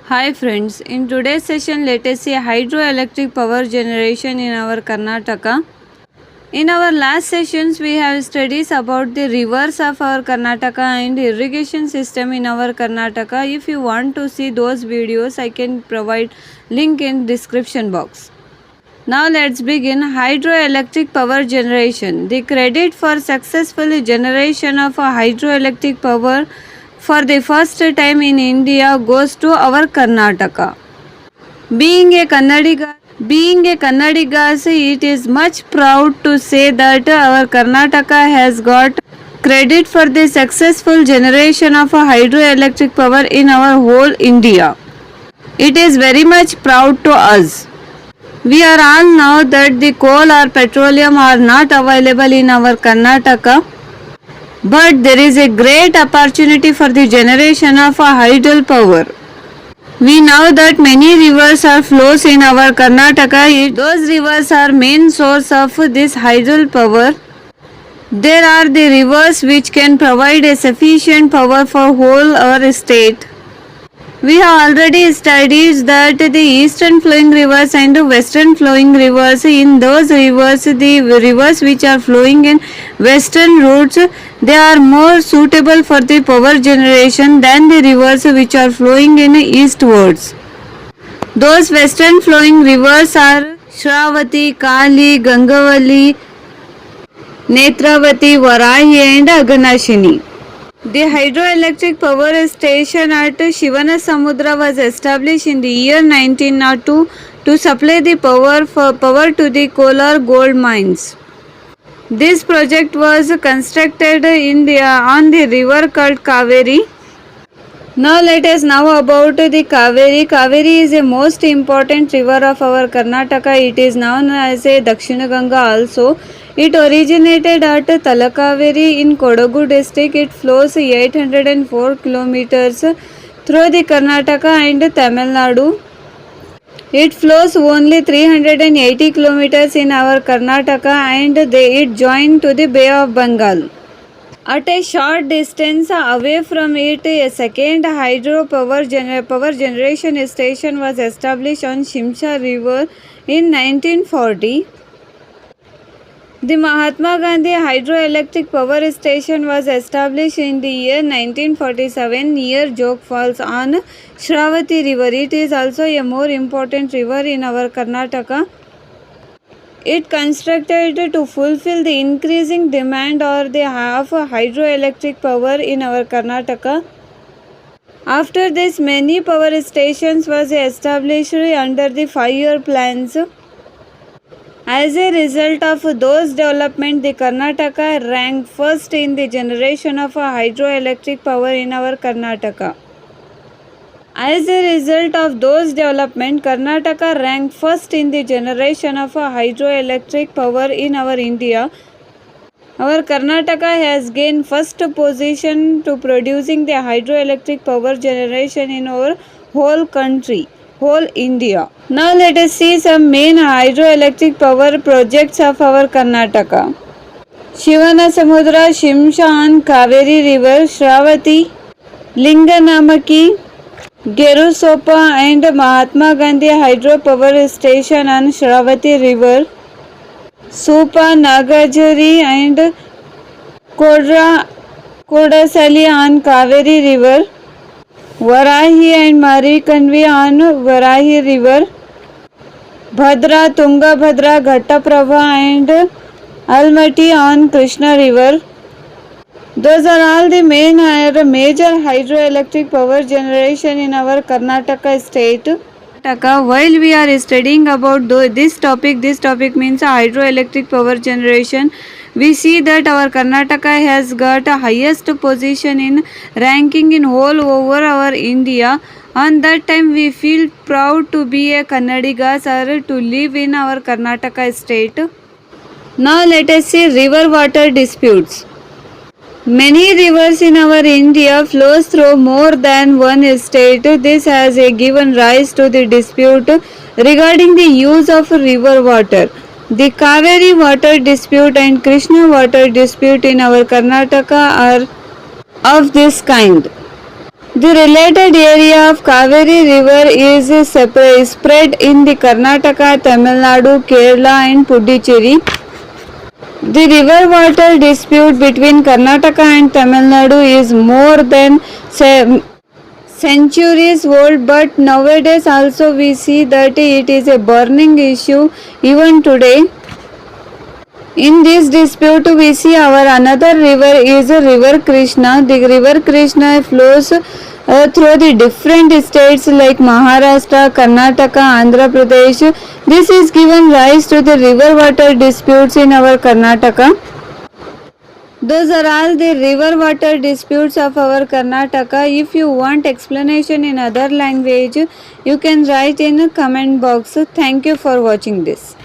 Hi friends, in today's session let us see hydroelectric power generation in our Karnataka. In our last sessions we have studies about the rivers of our Karnataka and irrigation system in our Karnataka. If you want to see those videos I can provide link in description box. Now let's begin hydroelectric power generation. The credit for successful generation of a hydroelectric power for the first time in India goes to our Karnataka. Being a Kannadigas, it is much proud to say that our Karnataka has got credit for the successful generation of a hydroelectric power in our whole India. It is very much proud to us. We are all know that the coal or petroleum are not available in our Karnataka, but there is a great opportunity for the generation of a hydel power. We know that many rivers are flows in our Karnataka. Those rivers are main source of this hydel power. There are the rivers which can provide a sufficient power for whole our state. We have already studied that the eastern flowing rivers and western flowing rivers, in those rivers, the rivers which are flowing in western routes, they are more suitable for the power generation than the rivers which are flowing in eastwards. Those western flowing rivers are Shravati, Kali, Gangavali, Netravati, Varahi and Aganashini. The hydroelectric power station at Shivanasamudra was established in the year 1902 to supply the power to the Kolar gold mines. This project was constructed on the river called Kaveri. Now let us know about the Kaveri. Kaveri is a most important river of our Karnataka. It is known as a Dakshina Ganga also. It originated at Talakaveri in Kodagu district. It flows 804 kilometers through the Karnataka and Tamil Nadu. It flows only 380 kilometers in our Karnataka and it joined to the Bay of Bengal. At a short distance away from it, a second hydro power generation station was established on Shimsha River in 1940. The Mahatma Gandhi hydroelectric power station was established in the year 1947 near Jog Falls on Shravati River. It is also a more important river in our Karnataka. It constructed to fulfill the increasing demand or the half hydroelectric power in our Karnataka. After this, many power stations was established under the 5-year plans. As a result of those developments, the Karnataka ranked first in the generation of hydroelectric power in our Karnataka. As a result of those developments, Karnataka ranked first in the generation of hydroelectric power in our India. Our Karnataka has gained first position to producing the hydroelectric power generation in our whole country, whole India. Now let us see some main hydroelectric power projects of our Karnataka. Shivanasamudra, Shimsha on Kaveri River, Shravati, Linganamaki, Gerusopa and Mahatma Gandhi hydro power station on Shravati River, Supa, Nagajari and Kodasali on Kaveri River, Varahi and Marikanvi on Varahi River, Bhadra, Tungabhadra, Ghattaprabha and Almati on Krishna River. Those are all the major hydroelectric power generation in our Karnataka state. While we are studying about this topic means hydroelectric power generation. We see that our Karnataka has got a highest position in ranking in whole over our India. On that time we feel proud to be a Kannadigas or to live in our Karnataka state. Now let us see river water disputes. Many rivers in our India flows through more than one state. This has given rise to the dispute regarding the use of river water. The Kaveri water dispute and Krishna water dispute in our Karnataka are of this kind. The related area of Kaveri river is spread in the Karnataka, Tamil Nadu, Kerala and Puducherry. The river water dispute between Karnataka and Tamil Nadu is more than centuries old, but nowadays also we see that it is a burning issue even today. In this dispute we see our another river is river Krishna. The river Krishna flows through the different states like Maharashtra, Karnataka, Andhra Pradesh. This is given rise to the river water disputes in our Karnataka. Those are all the river water disputes of our Karnataka. If you want explanation in other language, you can write in a comment box. Thank you for watching this.